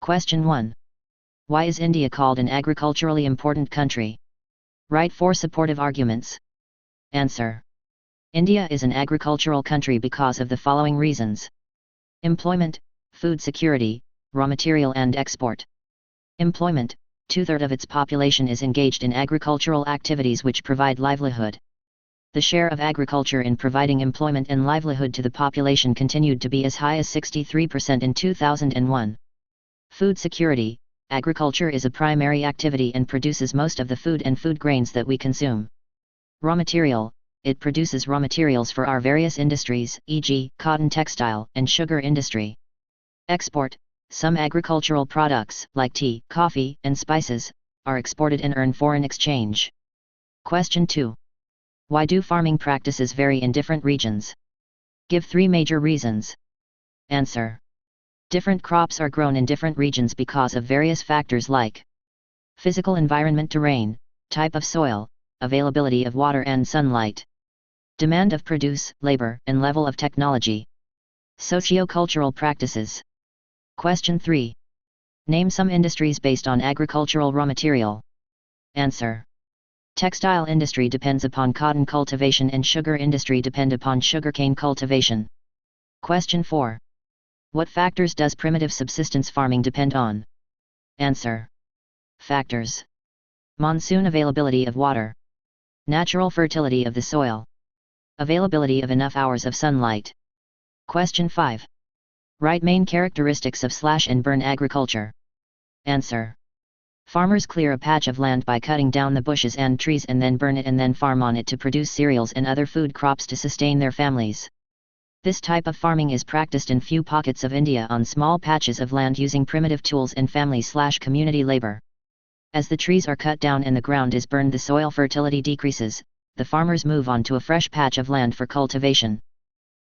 Question 1. Why is India called an agriculturally important country? Write 4 supportive arguments. Answer. India is an agricultural country because of the following reasons: employment, food security, raw material and export. Employment: 2/3 of its population is engaged in agricultural activities which provide livelihood. The share of agriculture in providing employment and livelihood to the population continued to be as high as 63% in 2001. Food security: agriculture is a primary activity and produces most of the food and food grains that we consume. Raw material: it produces raw materials for our various industries, e.g., cotton textile and sugar industry. Export: some agricultural products, like tea, coffee, and spices, are exported and earn foreign exchange. Question 2. Why do farming practices vary in different regions? Give 3 major reasons. Answer. Different crops are grown in different regions because of various factors like physical environment, terrain, type of soil, availability of water and sunlight, demand of produce, labor, and level of technology. Socio-cultural practices. Question 3. Name some industries based on agricultural raw material. Answer. Textile industry depends upon cotton cultivation and sugar industry depend upon sugarcane cultivation. Question 4. What factors does primitive subsistence farming depend on? Answer. Factors: monsoon availability of water, natural fertility of the soil, availability of enough hours of sunlight. Question 5. Write main characteristics of slash and burn agriculture. Answer. Farmers clear a patch of land by cutting down the bushes and trees and then burn it and then farm on it to produce cereals and other food crops to sustain their families. This type of farming is practiced in few pockets of India on small patches of land using primitive tools and family/community labor. As the trees are cut down and the ground is burned, the soil fertility decreases, the farmers move on to a fresh patch of land for cultivation.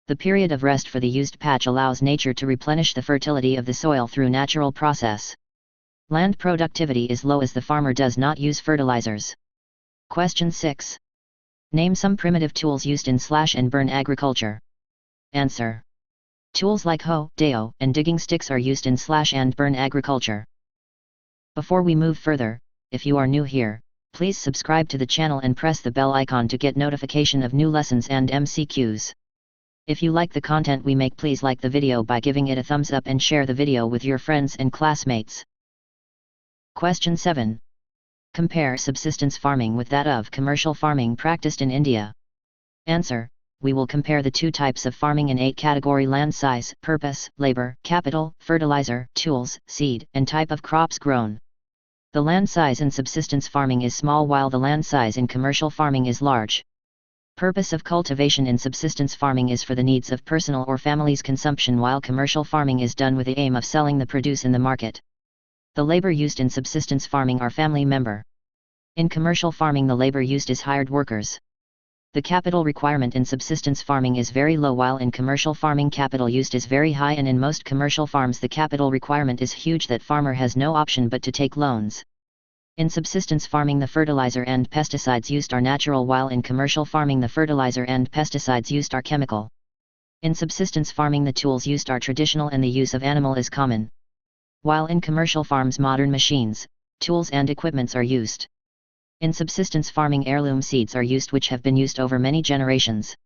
The period of rest for the used patch allows nature to replenish the fertility of the soil through natural process. Land productivity is low as the farmer does not use fertilizers. Question 6. Name some primitive tools used in slash and burn agriculture. Answer. Tools like hoe, deo, and digging sticks are used in slash and burn agriculture. Before we move further, if you are new here, please subscribe to the channel and press the bell icon to get notification of new lessons and MCQs. If you like the content we make, please like the video by giving it a thumbs up and share the video with your friends and classmates. Question 7. Compare subsistence farming with that of commercial farming practiced in India. Answer. We will compare the 2 types of farming in 8 category: land size, purpose, labor, capital, fertilizer, tools, seed, and type of crops grown. The land size in subsistence farming is small while the land size in commercial farming is large. Purpose of cultivation in subsistence farming is for the needs of personal or family's consumption, while commercial farming is done with the aim of selling the produce in the market. The labor used in subsistence farming are family member. In commercial farming, the labor used is hired workers. The capital requirement in subsistence farming is very low, while in commercial farming capital used is very high, and in most commercial farms the capital requirement is huge that farmer has no option but to take loans. In subsistence farming, the fertilizer and pesticides used are natural, while in commercial farming the fertilizer and pesticides used are chemical. In subsistence farming, the tools used are traditional and the use of animal is common. While in commercial farms modern machines, tools and equipments are used. In subsistence farming, heirloom seeds are used which have been used over many generations.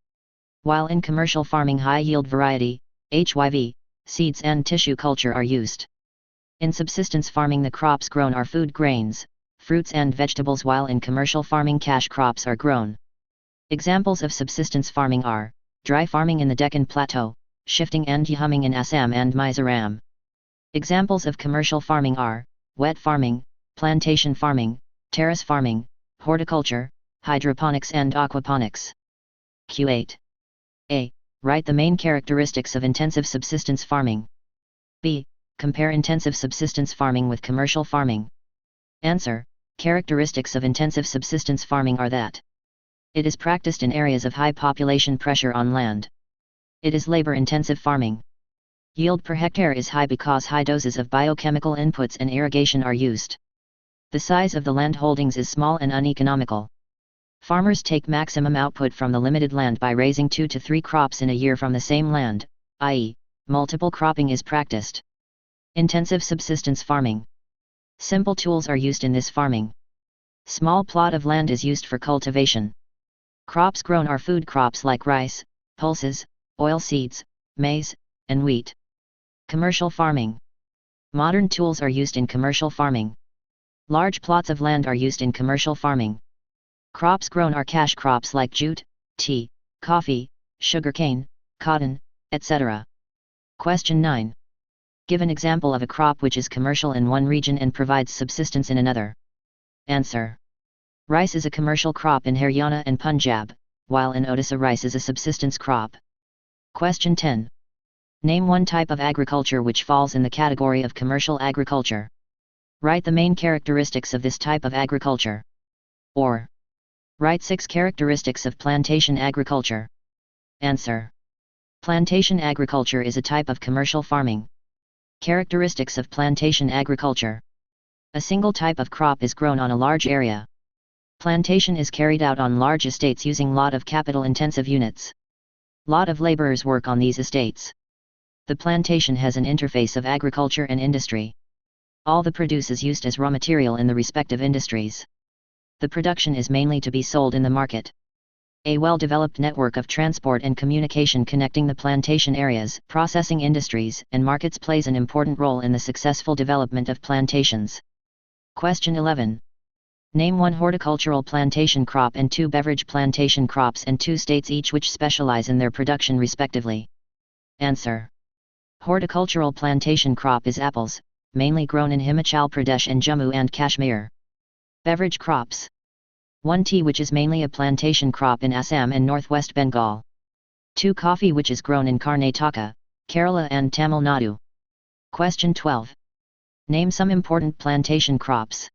While in commercial farming, high yield variety, HYV, seeds and tissue culture are used. In subsistence farming, the crops grown are food grains, fruits and vegetables, while in commercial farming cash crops are grown. Examples of subsistence farming are dry farming in the Deccan Plateau, shifting and humming in Assam and Mizoram. Examples of commercial farming are wet farming, plantation farming, terrace farming, horticulture, hydroponics and aquaponics. Q8. A. Write the main characteristics of intensive subsistence farming. B. Compare intensive subsistence farming with commercial farming. Answer. Characteristics of intensive subsistence farming are that it is practiced in areas of high population pressure on land. It is labor-intensive farming. Yield per hectare is high because high doses of biochemical inputs and irrigation are used. The size of the land holdings is small and uneconomical. Farmers take maximum output from the limited land by raising 2 to 3 crops in a year from the same land, i.e., multiple cropping is practiced. Intensive subsistence farming. Simple tools are used in this farming. Small plot of land is used for cultivation. Crops grown are food crops like rice, pulses, oilseeds, maize, and wheat. Commercial farming. Modern tools are used in commercial farming. Large plots of land are used in commercial farming. Crops grown are cash crops like jute, tea, coffee, sugarcane, cotton, etc. Question 9. Give an example of a crop which is commercial in one region and provides subsistence in another. Answer. Rice is a commercial crop in Haryana and Punjab, while in Odisha rice is a subsistence crop. Question 10. Name one type of agriculture which falls in the category of commercial agriculture. Write the main characteristics of this type of agriculture. Or, write 6 characteristics of plantation agriculture. Answer. Plantation agriculture is a type of commercial farming. Characteristics of plantation agriculture. A single type of crop is grown on a large area. Plantation is carried out on large estates using lot of capital-intensive units. Lot of laborers work on these estates. The plantation has an interface of agriculture and industry. All the produce is used as raw material in the respective industries. The production is mainly to be sold in the market. A well-developed network of transport and communication connecting the plantation areas, processing industries, and markets plays an important role in the successful development of plantations. Question 11. Name one horticultural plantation crop and 2 beverage plantation crops and 2 states each which specialize in their production respectively. Answer. Horticultural plantation crop is apples, mainly grown in Himachal Pradesh and Jammu and Kashmir. Beverage crops. 1 tea which is mainly a plantation crop in Assam and Northwest Bengal. 2 coffee which is grown in Karnataka, Kerala and Tamil Nadu. Question 12. Name some important plantation crops.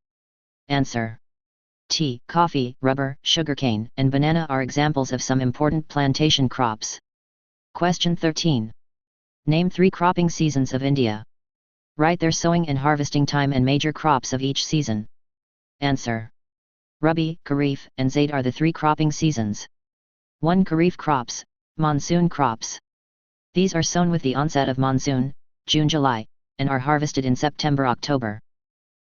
Answer. Tea, coffee, rubber, sugarcane, and banana are examples of some important plantation crops. Question 13. Name 3 cropping seasons of India. Write their sowing and harvesting time and major crops of each season. Answer. Rabi, Kharif, and Zaid are the 3 cropping seasons. 1. Kharif crops, monsoon crops. These are sown with the onset of monsoon, June-July, and are harvested in September-October.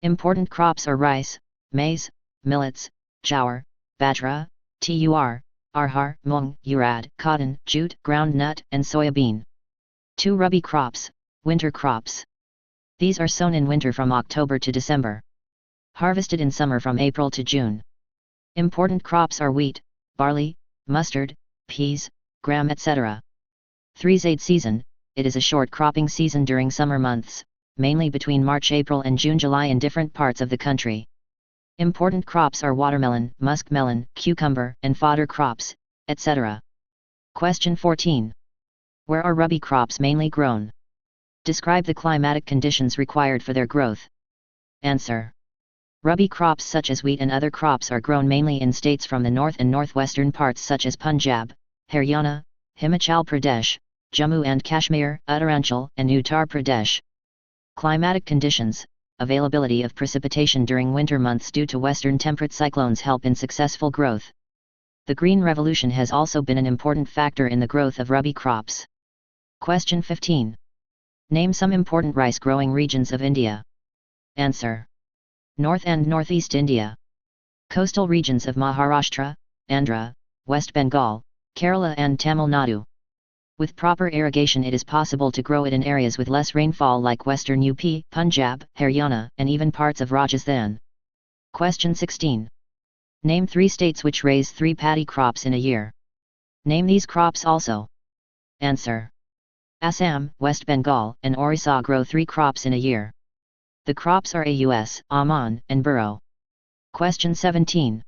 Important crops are rice, maize, millets, jowar, bajra, tur, arhar, mung, urad, cotton, jute, ground nut, and soya bean. 2. Rabi crops, winter crops. These are sown in winter from October to December. Harvested in summer from April to June. Important crops are wheat, barley, mustard, peas, gram etc. 3. Zaid season, it is a short cropping season during summer months, mainly between March-April and June-July in different parts of the country. Important crops are watermelon, muskmelon, cucumber, and fodder crops, etc. Question 14. Where are Rabi crops mainly grown? Describe the climatic conditions required for their growth. Answer. Rabi crops such as wheat and other crops are grown mainly in states from the north and northwestern parts such as Punjab, Haryana, Himachal Pradesh, Jammu and Kashmir, Uttaranchal, and Uttar Pradesh. Climatic conditions. Availability of precipitation during winter months due to western temperate cyclones help in successful growth. The Green Revolution has also been an important factor in the growth of Rabi crops. Question 15. Name some important rice-growing regions of India. Answer. North and Northeast India. Coastal regions of Maharashtra, Andhra, West Bengal, Kerala and Tamil Nadu. With proper irrigation it is possible to grow it in areas with less rainfall like western UP, Punjab, Haryana, and even parts of Rajasthan. Question 16. Name 3 states which raise 3 paddy crops in a year. Name these crops also. Answer. Assam, West Bengal, and Orissa grow 3 crops in a year. The crops are AUS, Aman, and Burro. Question 17.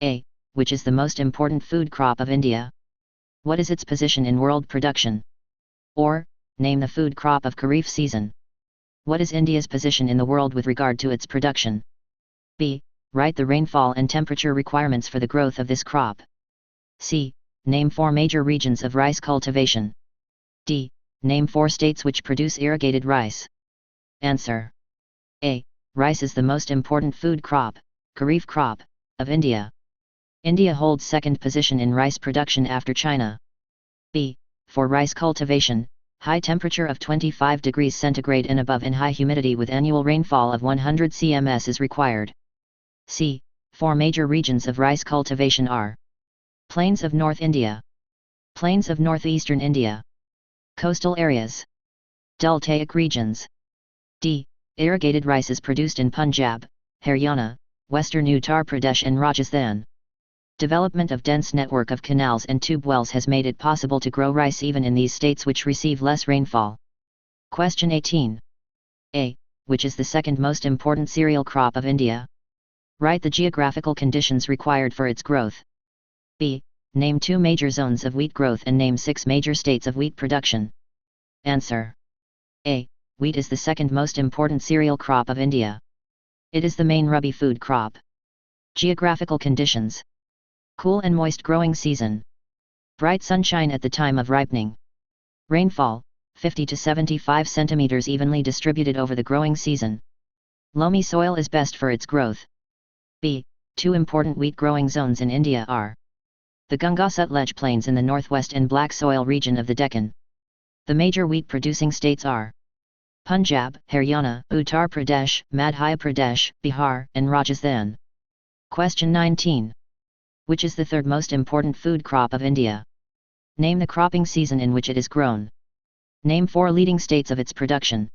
A. Which is the most important food crop of India? What is its position in world production? Or, name the food crop of Kharif season. What is India's position in the world with regard to its production? B. Write the rainfall and temperature requirements for the growth of this crop. C. Name 4 major regions of rice cultivation. D. Name 4 states which produce irrigated rice. Answer. A. Rice is the most important food crop, Kharif crop, of India. India holds 2nd position in rice production after China. B. For rice cultivation, high temperature of 25 degrees centigrade and above and high humidity with annual rainfall of 100 cms is required. c. 4 major regions of rice cultivation are: Plains of North India, Plains of Northeastern India, Coastal areas, Deltaic regions. d. Irrigated rice is produced in Punjab, Haryana, Western Uttar Pradesh and Rajasthan. Development of dense network of canals and tube wells has made it possible to grow rice even in these states which receive less rainfall. Question 18. A. Which is the second most important cereal crop of India? Write the geographical conditions required for its growth. B. Name 2 major zones of wheat growth and name 6 major states of wheat production. Answer. A. Wheat is the second most important cereal crop of India. It is the main Rabi food crop. Geographical conditions: cool and moist growing season. Bright sunshine at the time of ripening. Rainfall, 50 to 75 centimeters evenly distributed over the growing season. Loamy soil is best for its growth. B. 2 important wheat growing zones in India are: the Ganga-Sutlej plains in the northwest and black soil region of the Deccan. The major wheat producing states are: Punjab, Haryana, Uttar Pradesh, Madhya Pradesh, Bihar, and Rajasthan. Question 19. Which is the third most important food crop of India? Name the cropping season in which it is grown. Name 4 leading states of its production.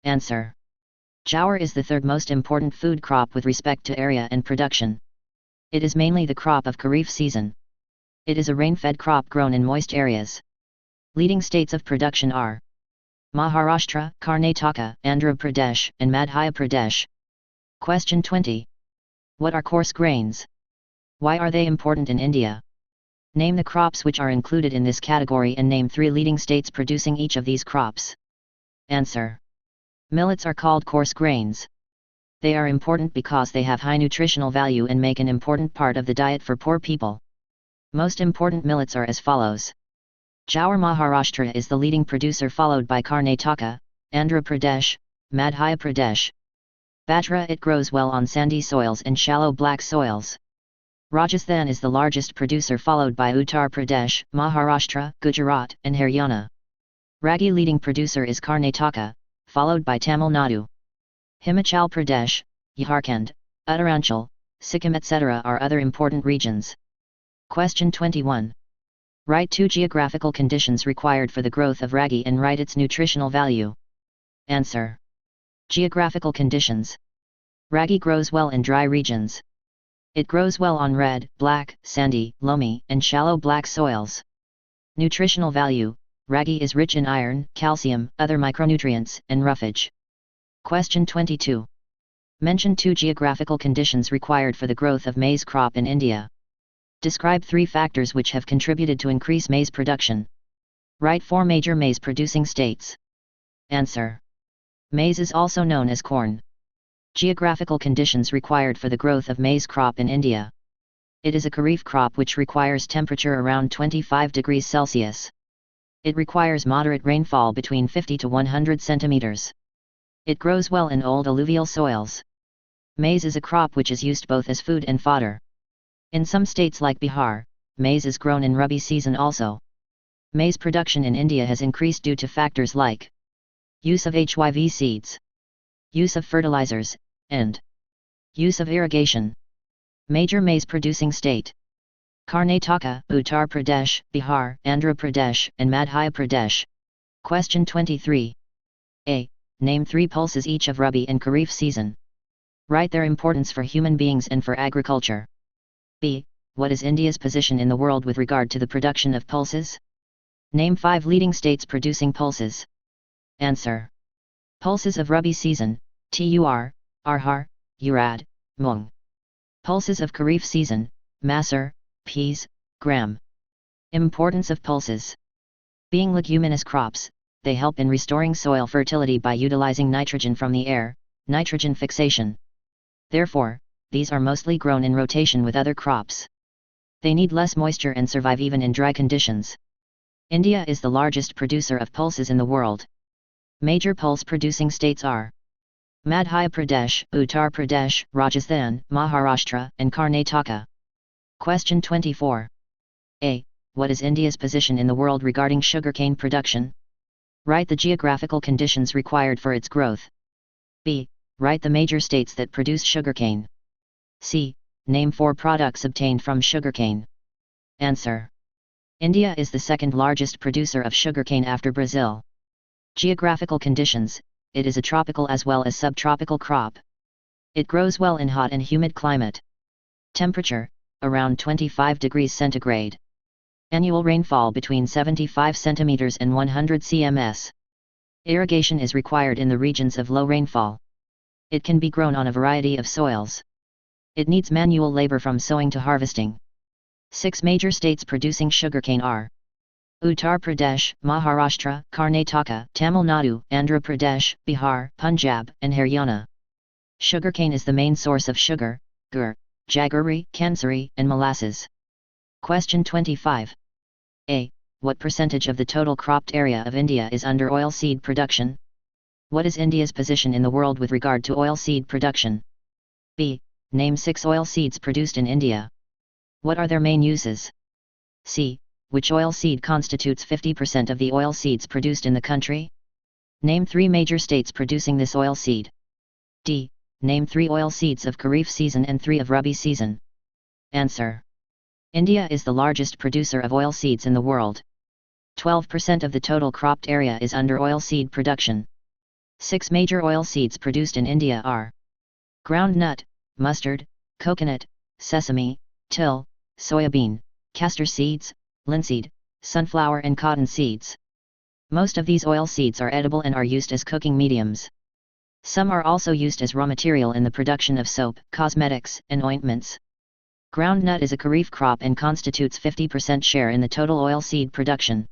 Answer. Jowar is the third most important food crop with respect to area and production. It is mainly the crop of Kharif season. It is a rain-fed crop grown in moist areas. Leading states of production are: Maharashtra, Karnataka, Andhra Pradesh, and Madhya Pradesh. Question 20. What are coarse grains? Why are they important in India? Name the crops which are included in this category and name 3 leading states producing each of these crops. Answer. Millets are called coarse grains. They are important because they have high nutritional value and make an important part of the diet for poor people. Most important millets are as follows. Jowar. Maharashtra is the leading producer, followed by Karnataka, Andhra Pradesh, Madhya Pradesh. Bajra, it grows well on sandy soils and shallow black soils. Rajasthan is the largest producer, followed by Uttar Pradesh, Maharashtra, Gujarat, and Haryana. Ragi, leading producer is Karnataka, followed by Tamil Nadu. Himachal Pradesh, Jharkhand, Uttaranchal, Sikkim etc. are other important regions. Question 21. Write 2 geographical conditions required for the growth of ragi and write its nutritional value. Answer. Geographical conditions. Ragi grows well in dry regions. It grows well on red, black, sandy, loamy, and shallow black soils. Nutritional value: ragi is rich in iron, calcium, other micronutrients, and roughage. Question 22. Mention 2 geographical conditions required for the growth of maize crop in India. Describe 3 factors which have contributed to increase maize production. Write 4 major maize producing states. Answer. Maize is also known as corn. Geographical conditions required for the growth of maize crop in India. It is a kharif crop which requires temperature around 25 degrees Celsius. It requires moderate rainfall between 50 to 100 centimeters. It grows well in old alluvial soils. Maize is a crop which is used both as food and fodder. In some states like Bihar, maize is grown in Rabi season also. Maize production in India has increased due to factors like use of HYV seeds, use of fertilizers, and use of irrigation. Major maize producing state: Karnataka, Uttar Pradesh, Bihar, Andhra Pradesh, and Madhya Pradesh. Question 23. A. Name 3 pulses each of Rabi and Kharif season. Write their importance for human beings and for agriculture. B. What is India's position in the world with regard to the production of pulses? Name 5 leading states producing pulses. Answer. Pulses of Rabi season: Tur, Arhar, Urad, Mung. Pulses of Kharif season: Masur, peas, gram. Importance of pulses. Being leguminous crops, they help in restoring soil fertility by utilizing nitrogen from the air, nitrogen fixation. Therefore, these are mostly grown in rotation with other crops. They need less moisture and survive even in dry conditions. India is the largest producer of pulses in the world. Major pulse producing states are Madhya Pradesh, Uttar Pradesh, Rajasthan, Maharashtra, and Karnataka. Question 24. A. What is India's position in the world regarding sugarcane production? Write the geographical conditions required for its growth. B. Write the major states that produce sugarcane. C. Name 4 products obtained from sugarcane. Answer. India is the second largest producer of sugarcane after Brazil. Geographical conditions, it is a tropical as well as subtropical crop. It grows well in hot and humid climate. Temperature, around 25 degrees centigrade. Annual rainfall between 75 centimeters and 100 cms. Irrigation is required in the regions of low rainfall. It can be grown on a variety of soils. It needs manual labor from sowing to harvesting. 6 major states producing sugarcane are Uttar Pradesh, Maharashtra, Karnataka, Tamil Nadu, Andhra Pradesh, Bihar, Punjab, and Haryana. Sugarcane is the main source of sugar, gur, jaggery, kansari, and molasses. Question 25. A. What percentage of the total cropped area of India is under oilseed production? What is India's position in the world with regard to oilseed production? B. Name 6 oilseeds produced in India. What are their main uses? C. Which oilseed constitutes 50% of the oilseeds produced in the country? Name 3 major states producing this oilseed. D. Name 3 oilseeds of Kharif season and 3 of Rabi season. Answer. India is the largest producer of oilseeds in the world. 12% of the total cropped area is under oilseed production. 6 major oilseeds produced in India are groundnut, mustard, coconut, sesame, till, soybean, castor seeds, linseed, sunflower and cotton seeds. Most of these oilseeds are edible and are used as cooking mediums. Some are also used as raw material in the production of soap, cosmetics, and ointments. Groundnut is a kharif crop and constitutes 50% share in the total oilseed production.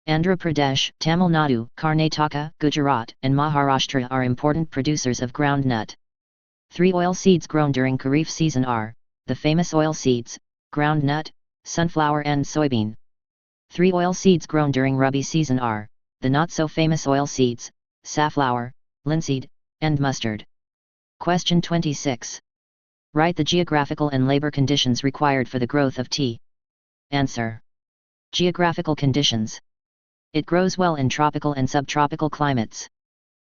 Andhra Pradesh, Tamil Nadu, Karnataka, Gujarat, and Maharashtra are important producers of groundnut. 3 oilseeds grown during kharif season are the famous oilseeds, groundnut, sunflower and soybean. 3 oilseeds grown during Rabi season are the not-so-famous oilseeds, safflower, linseed, and mustard. Question 26. Write the geographical and labor conditions required for the growth of tea. Answer. Geographical conditions. It grows well in tropical and subtropical climates.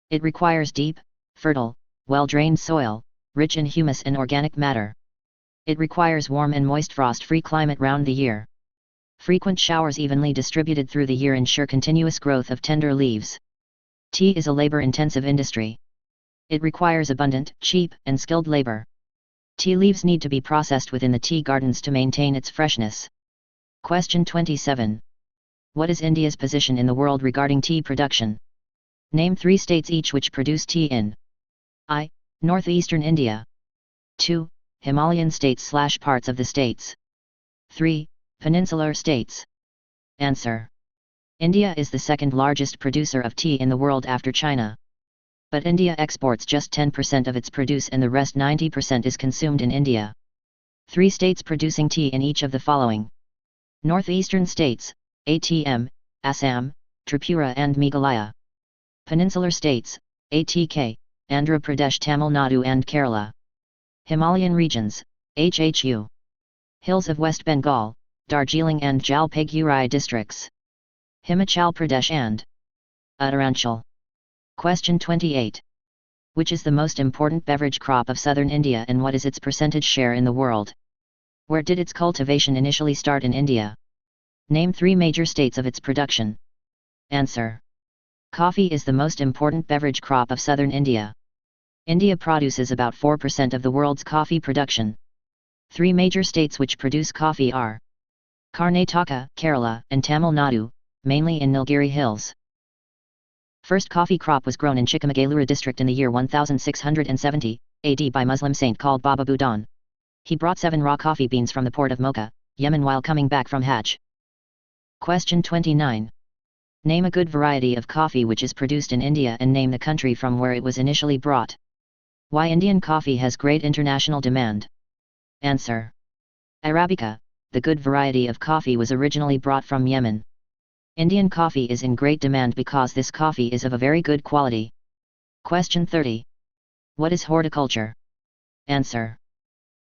It requires deep, fertile, well-drained soil, rich in humus and organic matter. It requires warm and moist frost-free climate round the year. Frequent showers evenly distributed through the year ensure continuous growth of tender leaves. Tea is a labor-intensive industry. It requires abundant, cheap, and skilled labor. Tea leaves need to be processed within the tea gardens to maintain its freshness. Question 27. What is India's position in the world regarding tea production? Name 3 states each which produce tea in I. Northeastern India. 2. Himalayan states/parts of the states. 3. Peninsular states. Answer. India is the second largest producer of tea in the world after China. But India exports just 10% of its produce and the rest 90% is consumed in India. 3 states producing tea in each of the following: Northeastern states, ATM, Assam, Tripura and Meghalaya. Peninsular states, ATK, Andhra Pradesh, Tamil Nadu and Kerala. Himalayan regions, HHU. Hills of West Bengal, Darjeeling and Jalpaiguri districts. Himachal Pradesh and Uttaranchal. Question 28. Which is the most important beverage crop of southern India and what is its percentage share in the world? Where did its cultivation initially start in India? Name 3 major states of its production. Answer. Coffee is the most important beverage crop of southern India. India produces about 4% of the world's coffee production. 3 major states which produce coffee are Karnataka, Kerala, and Tamil Nadu, mainly in Nilgiri Hills. First coffee crop was grown in Chikamagaluru district in the year 1670 AD by Muslim saint called Baba Budan. He brought 7 raw coffee beans from the port of Mocha, Yemen while coming back from Hajj. Question 29. Name a good variety of coffee which is produced in India and name the country from where it was initially brought. Why Indian coffee has great international demand? Answer. Arabica, the good variety of coffee, was originally brought from Yemen. Indian coffee is in great demand because this coffee is of a very good quality. Question 30. What is horticulture? Answer.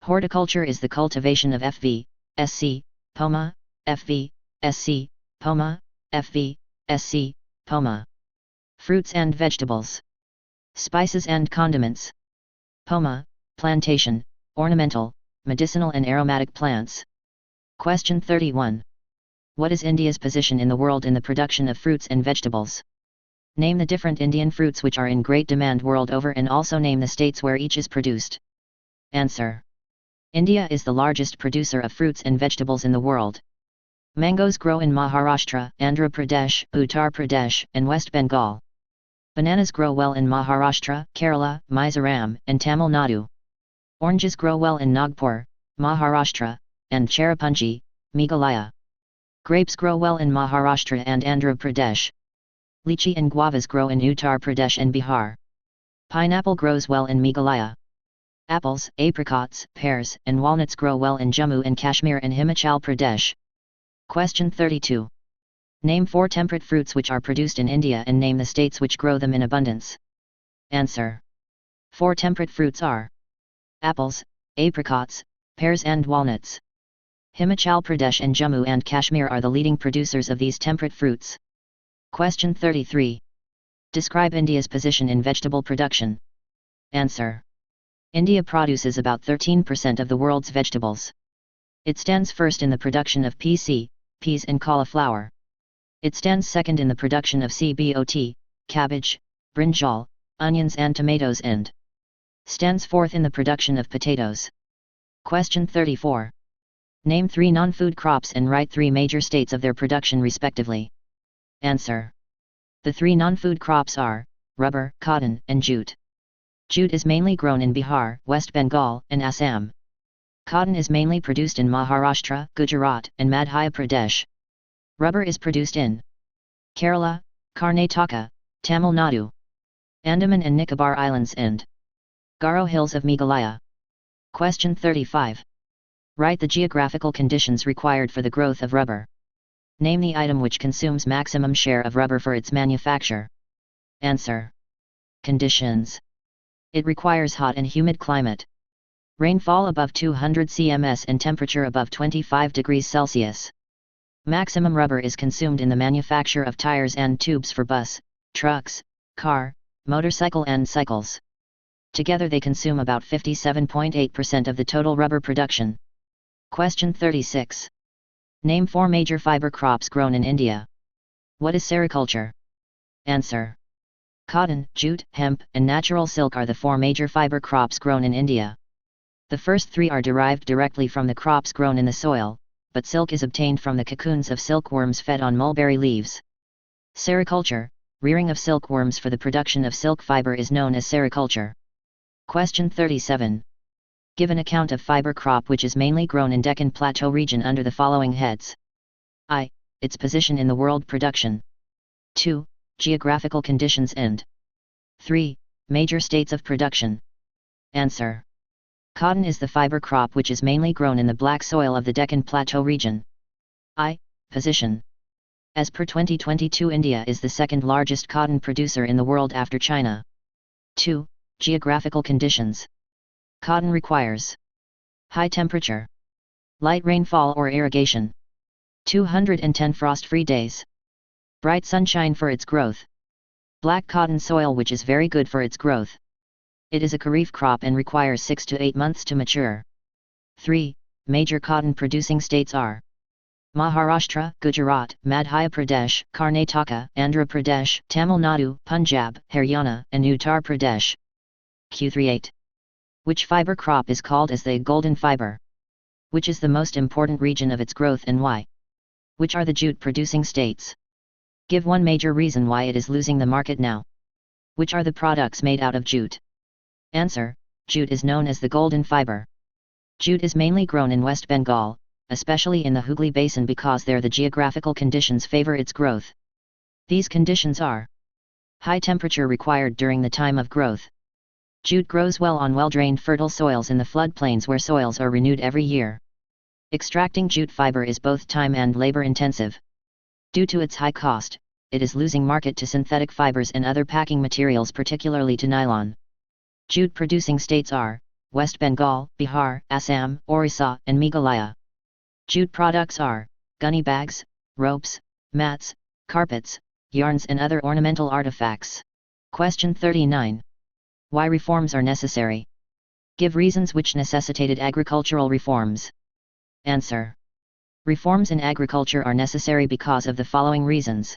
Horticulture is the cultivation of FV, SC, Poma, FV, SC, Poma, FV, SC, Poma, Fruits and vegetables. Spices and condiments. Poma, plantation, ornamental, medicinal and aromatic plants. Question 31. What is India's position in the world in the production of fruits and vegetables? Name the different Indian fruits which are in great demand world over and also name the states where each is produced. Answer. India is the largest producer of fruits and vegetables in the world. Mangoes grow in Maharashtra, Andhra Pradesh, Uttar Pradesh, and West Bengal. Bananas grow well in Maharashtra, Kerala, Mizoram, and Tamil Nadu. Oranges grow well in Nagpur, Maharashtra, and Cherrapunji, Meghalaya. Grapes grow well in Maharashtra and Andhra Pradesh. Lychee and guavas grow in Uttar Pradesh and Bihar. Pineapple grows well in Meghalaya. Apples, apricots, pears, and walnuts grow well in Jammu and Kashmir and Himachal Pradesh. Question 32. Name 4 temperate fruits which are produced in India and name the states which grow them in abundance. Answer. 4 temperate fruits are apples, apricots, pears and walnuts. Himachal Pradesh and Jammu and Kashmir are the leading producers of these temperate fruits. Question 33. Describe India's position in vegetable production. Answer. India produces about 13% of the world's vegetables. It stands first in the production of peas and cauliflower. It stands second in the production of CBOT, cabbage, brinjal, onions and tomatoes and stands fourth in the production of potatoes. Question 34. Name 3 non-food crops and write 3 major states of their production respectively. Answer. The 3 non-food crops are rubber, cotton, and jute. Jute is mainly grown in Bihar, West Bengal, and Assam. Cotton is mainly produced in Maharashtra, Gujarat, and Madhya Pradesh. Rubber is produced in Kerala, Karnataka, Tamil Nadu, Andaman and Nicobar Islands and Garo Hills of Meghalaya. Question 35. Write the geographical conditions required for the growth of rubber. Name the item which consumes maximum share of rubber for its manufacture. Answer. Conditions. It requires hot and humid climate. Rainfall above 200 cms and temperature above 25 degrees Celsius. Maximum rubber is consumed in the manufacture of tires and tubes for bus, trucks, car, motorcycle and cycles. Together they consume about 57.8% of the total rubber production. Question 36. Name 4 major fiber crops grown in India. What is sericulture? Answer. Cotton, jute, hemp, and natural silk are the 4 major fiber crops grown in India. The first 3 are derived directly from the crops grown in the soil, but silk is obtained from the cocoons of silkworms fed on mulberry leaves. Sericulture, rearing of silkworms for the production of silk fiber is known as sericulture. Question 37. Give an account of fiber crop which is mainly grown in Deccan Plateau region under the following heads. I. Its position in the world production. 2. Geographical conditions and 3. Major states of production. Answer. Cotton is the fiber crop which is mainly grown in the black soil of the Deccan Plateau region. I. Position. As per 2022, India is the 2nd largest cotton producer in the world after China. 2. Geographical conditions. Cotton requires high temperature, light rainfall or irrigation, 210 frost-free days, bright sunshine for its growth, black cotton soil which is very good for its growth. It is a kharif crop and requires 6 to 8 months to mature. 3. Major cotton producing states are Maharashtra, Gujarat, Madhya Pradesh, Karnataka, Andhra Pradesh, Tamil Nadu, Punjab, Haryana, and Uttar Pradesh. Q38. Which fiber crop is called as the golden fiber? Which is the most important region of its growth and why? Which are the jute producing states? Give one major reason why it is losing the market now. Which are the products made out of jute? Answer. Jute is known as the golden fiber. Jute is mainly grown in West Bengal, especially in the Hooghly Basin because there the geographical conditions favor its growth. These conditions are high temperature required during the time of growth. Jute grows well on well-drained fertile soils in the floodplains where soils are renewed every year. Extracting jute fiber is both time and labor intensive. Due to its high cost, it is losing market to synthetic fibers and other packing materials, particularly to nylon. Jute producing states are West Bengal, Bihar, Assam, Orissa, and Meghalaya. Jute products are gunny bags, ropes, mats, carpets, yarns and other ornamental artifacts. Question 39. Why reforms are necessary? Give reasons which necessitated agricultural reforms. Answer. Reforms in agriculture are necessary because of the following reasons.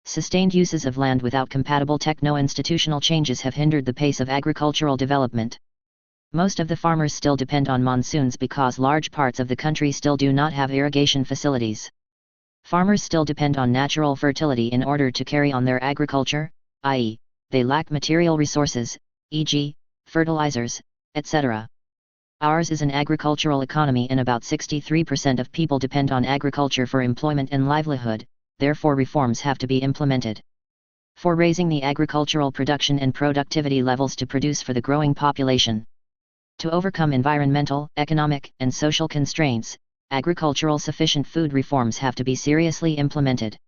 Sustained uses of land without compatible techno-institutional changes have hindered the pace of agricultural development. Most of the farmers still depend on monsoons because large parts of the country still do not have irrigation facilities. Farmers still depend on natural fertility in order to carry on their agriculture, i.e., they lack material resources, e.g., fertilizers, etc. Ours is an agricultural economy and about 63% of people depend on agriculture for employment and livelihood, therefore reforms have to be implemented. For raising the agricultural production and productivity levels to produce for the growing population. To overcome environmental, economic, and social constraints, agricultural sufficient food reforms have to be seriously implemented.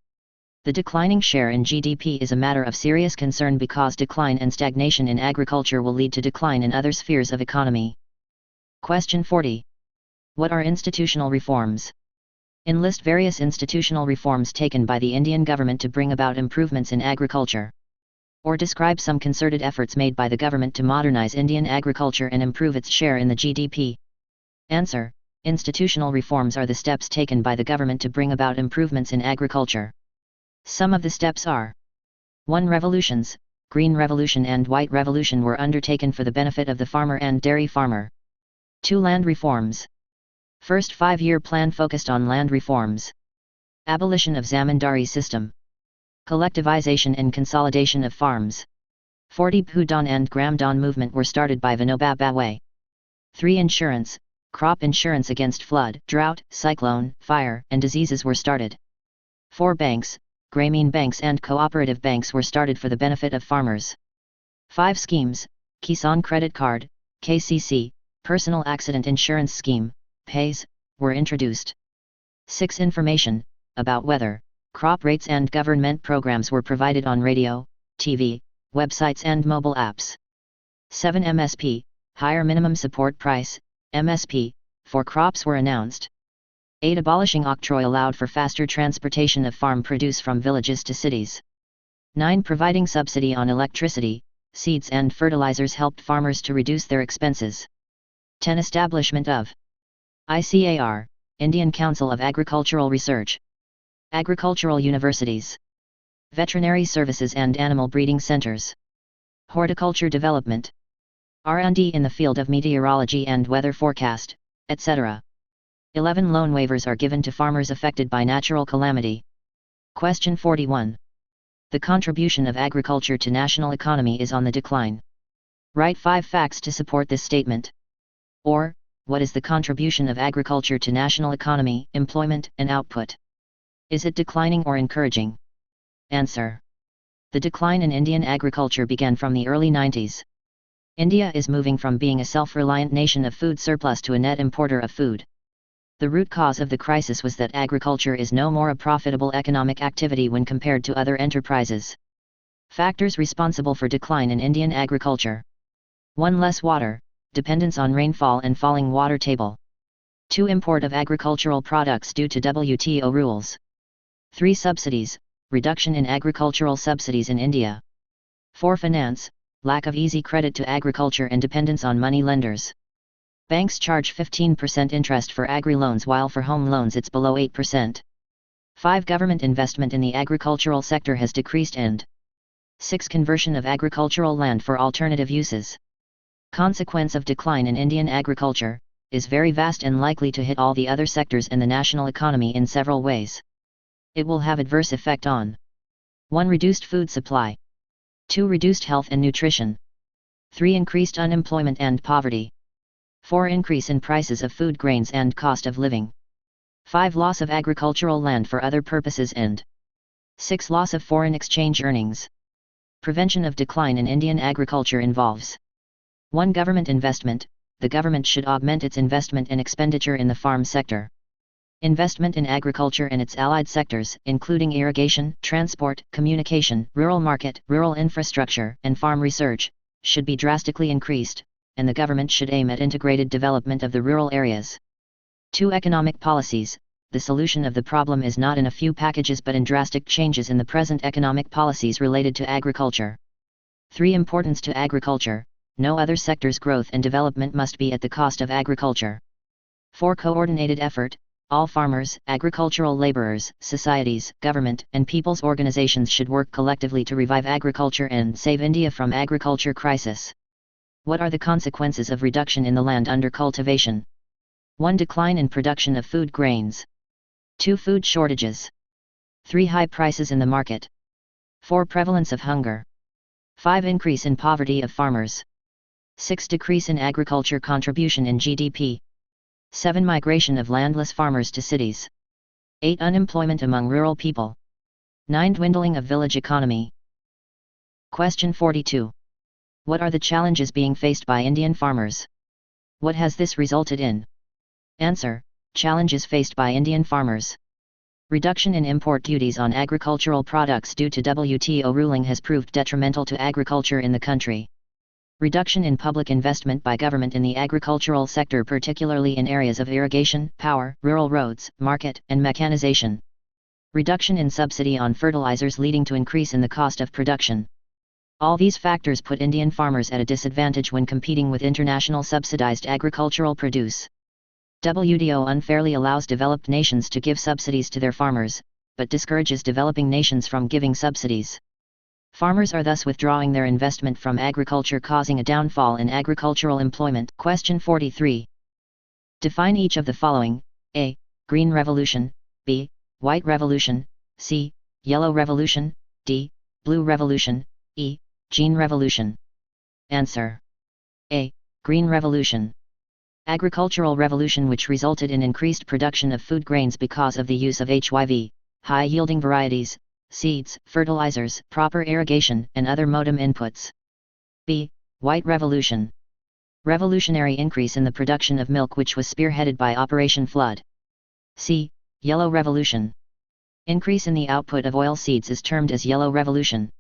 The declining share in GDP is a matter of serious concern because decline and stagnation in agriculture will lead to decline in other spheres of economy. Question 40. What are institutional reforms? Enlist various institutional reforms taken by the Indian government to bring about improvements in agriculture. Or describe some concerted efforts made by the government to modernize Indian agriculture and improve its share in the GDP. Answer. Institutional reforms are the steps taken by the government to bring about improvements in agriculture. Some of the steps are: 1. Revolutions, Green Revolution and White Revolution were undertaken for the benefit of the farmer and dairy farmer. 2. Land reforms. First 5-year plan focused on land reforms. Abolition of zamindari system. Collectivization and consolidation of farms. 40 Bhudan and Gramdan movement were started by Vinoba Bhave. 3. Insurance, crop insurance against flood, drought, cyclone, fire, and diseases were started. 4. Banks, Grameen banks and cooperative banks were started for the benefit of farmers. 5. Schemes, Kisan Credit Card, KCC, Personal Accident Insurance Scheme, PAYS, were introduced. 6. Information, about weather, crop rates and government programs were provided on radio, TV, websites and mobile apps. 7. MSP, Higher Minimum Support Price, MSP, for crops were announced. 8. Abolishing octroi allowed for faster transportation of farm produce from villages to cities. 9. Providing subsidy on electricity, seeds and fertilizers helped farmers to reduce their expenses. 10. Establishment of ICAR, Indian Council of Agricultural Research. Agricultural universities. Veterinary services and animal breeding centers. Horticulture development. R&D in the field of meteorology and weather forecast, etc. 11. Loan waivers are given to farmers affected by natural calamity. Question 41. The contribution of agriculture to national economy is on the decline. Write 5 facts to support this statement. Or, what is the contribution of agriculture to national economy, employment, and output? Is it declining or encouraging? Answer. The decline in Indian agriculture began from the early 90s. India is moving from being a self-reliant nation of food surplus to a net importer of food. The root cause of the crisis was that agriculture is no more a profitable economic activity when compared to other enterprises. Factors responsible for decline in Indian agriculture. 1. Less water, dependence on rainfall and falling water table. 2. Import of agricultural products due to WTO rules. 3. Subsidies, reduction in agricultural subsidies in India. 4. Finance, lack of easy credit to agriculture and dependence on money lenders. Banks charge 15% interest for agri-loans while for home loans it's below 8%. 5. Government investment in the agricultural sector has decreased and 6. Conversion of agricultural land for alternative uses. Consequence of decline in Indian agriculture is very vast and likely to hit all the other sectors in the national economy in several ways. It will have adverse effect on 1. Reduced food supply. 2. Reduced health and nutrition. 3. Increased unemployment and poverty. 4. Increase in prices of food grains and cost of living. 5. Loss of agricultural land for other purposes and 6. Loss of foreign exchange earnings. Prevention of decline in Indian agriculture involves 1. Government investment. The government should augment its investment and expenditure in the farm sector. Investment in agriculture and its allied sectors, including irrigation, transport, communication, rural market, rural infrastructure, and farm research, should be drastically increased, and the government should aim at integrated development of the rural areas. 2. Economic policies. the solution of the problem is not in a few packages but in drastic changes in the present economic policies related to agriculture. 3. Importance to agriculture. No other sector's growth and development must be at the cost of agriculture. 4. Coordinated effort. All farmers, agricultural laborers, societies, government, and people's organizations should work collectively to revive agriculture and save India from agriculture crisis. What are the consequences of reduction in the land under cultivation? 1. Decline in production of food grains. 2. Food shortages. 3. High prices in the market. 4. Prevalence of hunger. 5. Increase in poverty of farmers. 6. Decrease in agriculture contribution in GDP. 7. Migration of landless farmers to cities. 8. Unemployment among rural people. 9. Dwindling of village economy. Question 42. What are the challenges being faced by Indian farmers? What has this resulted in? Answer. Challenges faced by Indian farmers. Reduction in import duties on agricultural products due to WTO ruling has proved detrimental to agriculture in the country. Reduction in public investment by government in the agricultural sector, particularly in areas of irrigation, power, rural roads, market, and mechanization. Reduction in subsidy on fertilizers leading to increase in the cost of production. All these factors put Indian farmers at a disadvantage when competing with international subsidized agricultural produce. WTO unfairly allows developed nations to give subsidies to their farmers, but discourages developing nations from giving subsidies. Farmers are thus withdrawing their investment from agriculture, causing a downfall in agricultural employment. Question 43. Define each of the following: A. Green Revolution, B. White Revolution, C. Yellow Revolution, D. Blue Revolution, E. Green Revolution. Answer. A. Green Revolution. Agricultural revolution which resulted in increased production of food grains because of the use of HYV, high-yielding varieties, seeds, fertilizers, proper irrigation, and other modem inputs. B. White Revolution. Revolutionary increase in the production of milk which was spearheaded by Operation Flood. C. Yellow Revolution. Increase in the output of oil seeds is termed as Yellow Revolution.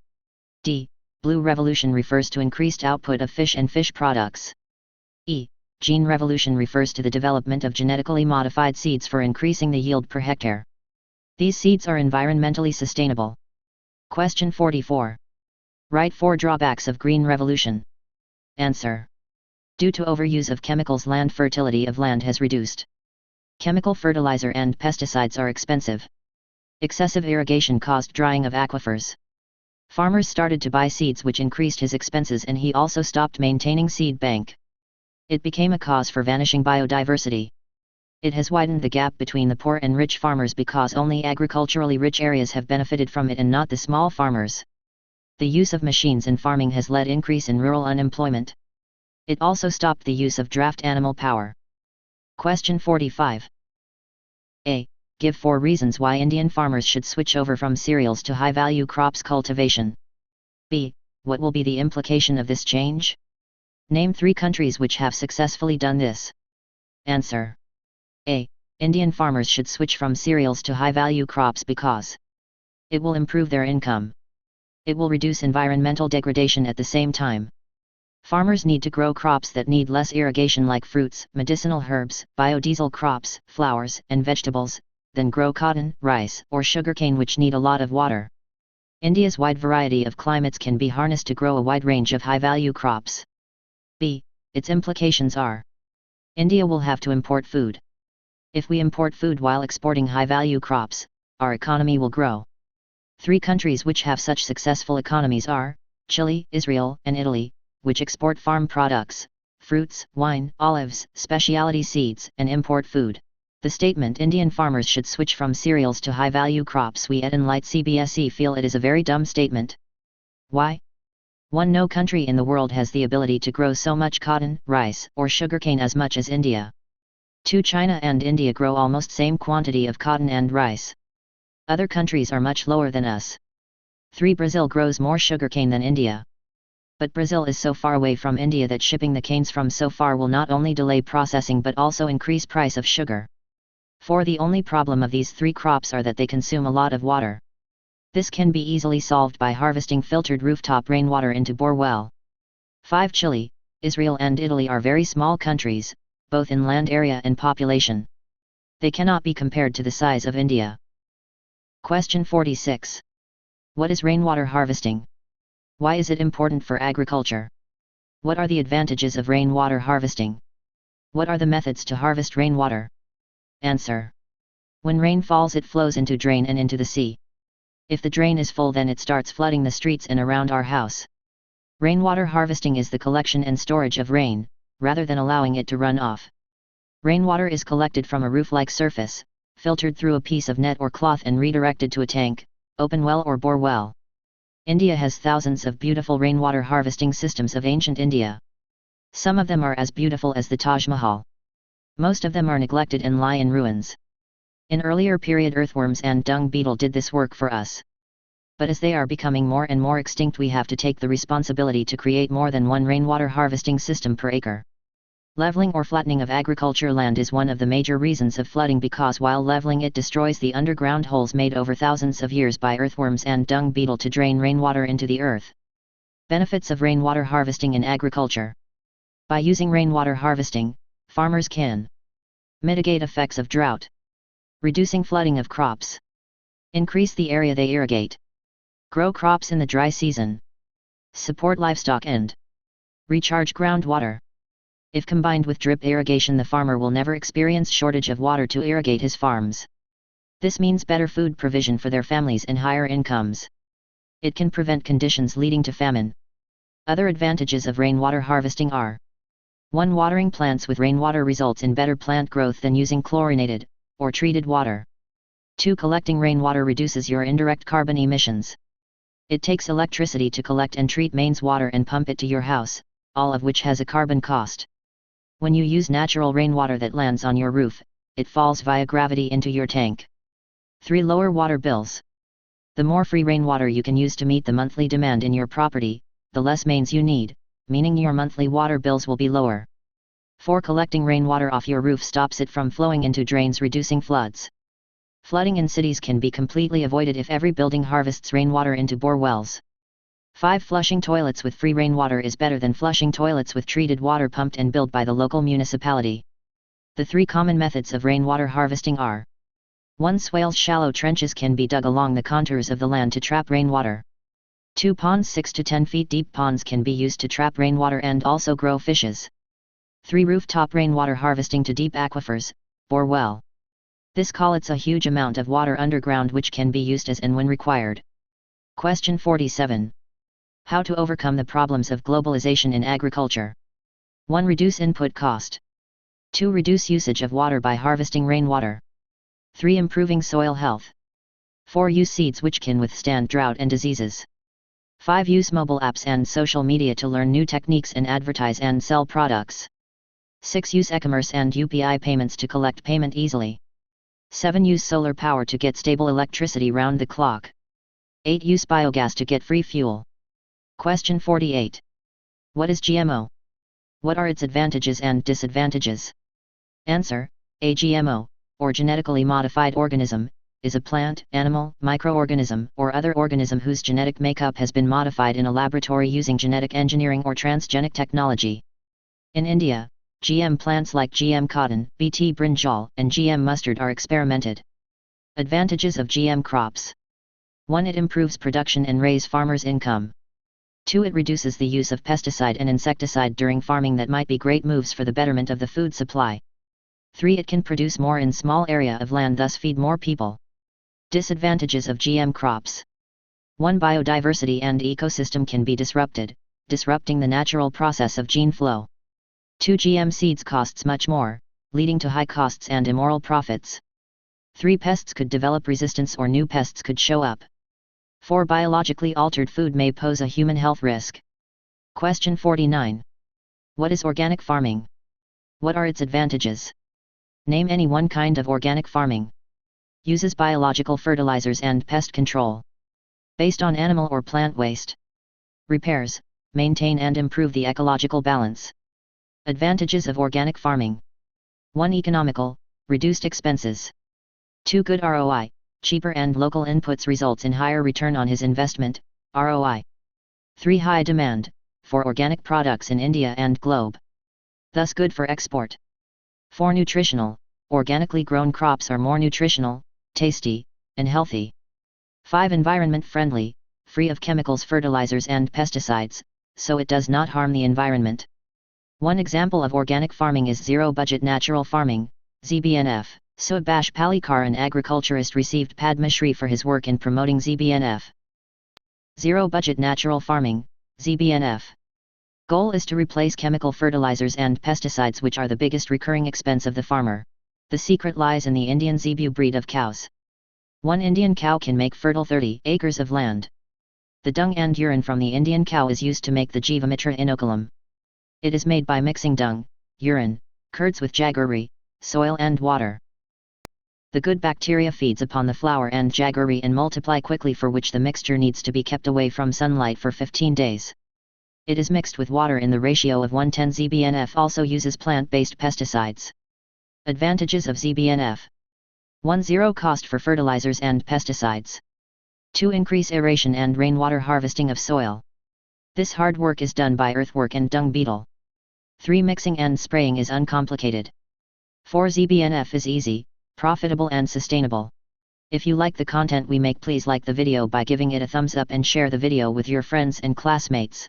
D. Blue Revolution refers to increased output of fish and fish products. E. Green Revolution refers to the development of genetically modified seeds for increasing the yield per hectare. These seeds are environmentally sustainable. Question 44. Write 4 drawbacks of Green Revolution. Answer. Due to overuse of chemicals, land fertility of land has reduced. Chemical fertilizer and pesticides are expensive. Excessive irrigation caused drying of aquifers. Farmers started to buy seeds which increased his expenses, and he also stopped maintaining seed bank. It became a cause for vanishing biodiversity. It has widened the gap between the poor and rich farmers because only agriculturally rich areas have benefited from it and not the small farmers. The use of machines in farming has led increase in rural unemployment. It also stopped the use of draft animal power. Question 45. A. Give 4 reasons why Indian farmers should switch over from cereals to high-value crops cultivation. B. What will be the implication of this change? Name 3 countries which have successfully done this. Answer. A. Indian farmers should switch from cereals to high-value crops because it will improve their income. It will reduce environmental degradation at the same time. Farmers need to grow crops that need less irrigation like fruits, medicinal herbs, biodiesel crops, flowers, and vegetables, than grow cotton, rice, or sugarcane which need a lot of water. India's wide variety of climates can be harnessed to grow a wide range of high-value crops. B. Its implications are: India will have to import food. If we import food while exporting high-value crops, our economy will grow. 3 countries which have such successful economies are Chile, Israel, and Italy, which export farm products, fruits, wine, olives, specialty seeds, and import food. The statement Indian farmers should switch from cereals to high-value crops, we at Enlight CBSE feel it is a very dumb statement. Why? 1. No country in the world has the ability to grow so much cotton, rice, or sugarcane as much as India. 2. China and India grow almost same quantity of cotton and rice. Other countries are much lower than us. 3. Brazil grows more sugarcane than India. But Brazil is so far away from India that shipping the canes from so far will not only delay processing but also increase price of sugar. 4. The only problem of these 3 crops are that they consume a lot of water. This can be easily solved by harvesting filtered rooftop rainwater into bore well. 5. Chile, Israel and Italy are very small countries, both in land area and population. They cannot be compared to the size of India. Question 46. What is rainwater harvesting? Why is it important for agriculture? What are the advantages of rainwater harvesting? What are the methods to harvest rainwater? Answer. When rain falls, it flows into drain and into the sea. If the drain is full, then it starts flooding the streets and around our house. Rainwater harvesting is the collection and storage of rain, rather than allowing it to run off. Rainwater is collected from a roof-like surface, filtered through a piece of net or cloth and redirected to a tank, open well or bore well. India has thousands of beautiful rainwater harvesting systems of ancient India. Some of them are as beautiful as the Taj Mahal. Most of them are neglected and lie in ruins. In earlier period, earthworms and dung beetle did this work for us. But as they are becoming more and more extinct, we have to take the responsibility to create more than one rainwater harvesting system per acre. Leveling or flattening of agriculture land is one of the major reasons of flooding, because while leveling it destroys the underground holes made over thousands of years by earthworms and dung beetle to drain rainwater into the earth. Benefits of rainwater harvesting in agriculture. By using rainwater harvesting, farmers can mitigate effects of drought, reducing flooding of crops, increase the area they irrigate, grow crops in the dry season, support livestock and recharge groundwater. If combined with drip irrigation, the farmer will never experience shortage of water to irrigate his farms. This means better food provision for their families and higher incomes. It can prevent conditions leading to famine. Other advantages of rainwater harvesting are: 1. Watering plants with rainwater results in better plant growth than using chlorinated or treated water. 2. Collecting rainwater reduces your indirect carbon emissions. It takes electricity to collect and treat mains water and pump it to your house, all of which has a carbon cost. When you use natural rainwater that lands on your roof, it falls via gravity into your tank. 3. Lower water bills. The more free rainwater you can use to meet the monthly demand in your property, the less mains you need, meaning your monthly water bills will be lower. 4. Collecting rainwater off your roof stops it from flowing into drains, reducing floods. Flooding in cities can be completely avoided if every building harvests rainwater into bore wells. 5. Flushing toilets with free rainwater is better than flushing toilets with treated water pumped and billed by the local municipality. The 3 common methods of rainwater harvesting are: 1. Swales. Shallow trenches can be dug along the contours of the land to trap rainwater. 2. Ponds. 6 to 10 feet deep ponds can be used to trap rainwater and also grow fishes. 3. Rooftop rainwater harvesting to deep aquifers, bore well. This collects a huge amount of water underground which can be used as and when required. Question 47. How to overcome the problems of globalization in agriculture? 1. Reduce input cost. 2. Reduce usage of water by harvesting rainwater. 3. Improving soil health. 4. Use seeds which can withstand drought and diseases. 5. Use mobile apps and social media to learn new techniques and advertise and sell products. 6. Use e-commerce and UPI payments to collect payment easily. 7. Use solar power to get stable electricity round the clock. 8. Use biogas to get free fuel. Question 48. What is GMO? What are its advantages and disadvantages? Answer. A GMO, or genetically modified organism, is a plant, animal, microorganism, or other organism whose genetic makeup has been modified in a laboratory using genetic engineering or transgenic technology. In India, GM plants like GM cotton, BT brinjal, and GM mustard are experimented. Advantages of GM crops. 1. It improves production and raise farmers' income. 2. It reduces the use of pesticide and insecticide during farming that might be great moves for the betterment of the food supply. 3. It can produce more in small area of land, thus feed more people. Disadvantages of GM crops. 1. Biodiversity and ecosystem can be disrupted, disrupting the natural process of gene flow. 2. GM seeds costs much more, leading to high costs and immoral profits. 3. Pests could develop resistance or new pests could show up. 4. Biologically altered food may pose a human health risk. Question 49. What is organic farming? What are its advantages? Name any one kind of organic farming. Uses biological fertilizers and pest control. Based on animal or plant waste. Repairs, maintain and improve the ecological balance. Advantages of organic farming. 1. Economical, reduced expenses. 2. Good ROI, cheaper and local inputs results in higher return on his investment, ROI. 3. High demand, for organic products in India and globe. Thus good for export. 4. Nutritional, Organically grown crops are more nutritional, tasty, and healthy. 5. Environment friendly, free of chemicals, fertilizers and pesticides, so it does not harm the environment. One example of organic farming is zero-budget natural farming, ZBNF. Subhash Palikar, an agriculturist, received Padma Shri for his work in promoting ZBNF. Zero-budget natural farming, ZBNF. Goal is to replace chemical fertilizers and pesticides, which are the biggest recurring expense of the farmer. The secret lies in the Indian Zebu breed of cows. One Indian cow can make fertile 30 acres of land. The dung and urine from the Indian cow is used to make the Jivamitra inoculum. It is made by mixing dung, urine, curds with jaggery, soil and water. The good bacteria feeds upon the flour and jaggery and multiply quickly, for which the mixture needs to be kept away from sunlight for 15 days. It is mixed with water in the ratio of 1:10. ZBNF also uses plant-based pesticides. Advantages of ZBNF: 1. Zero cost for fertilizers and pesticides. 2. Increase aeration and rainwater harvesting of soil. This hard work is done by earthwork and dung beetle. 3. Mixing and spraying is uncomplicated. 4. ZBNF is easy, profitable and sustainable. If you like the content we make, please like the video by giving it a thumbs up and share the video with your friends and classmates.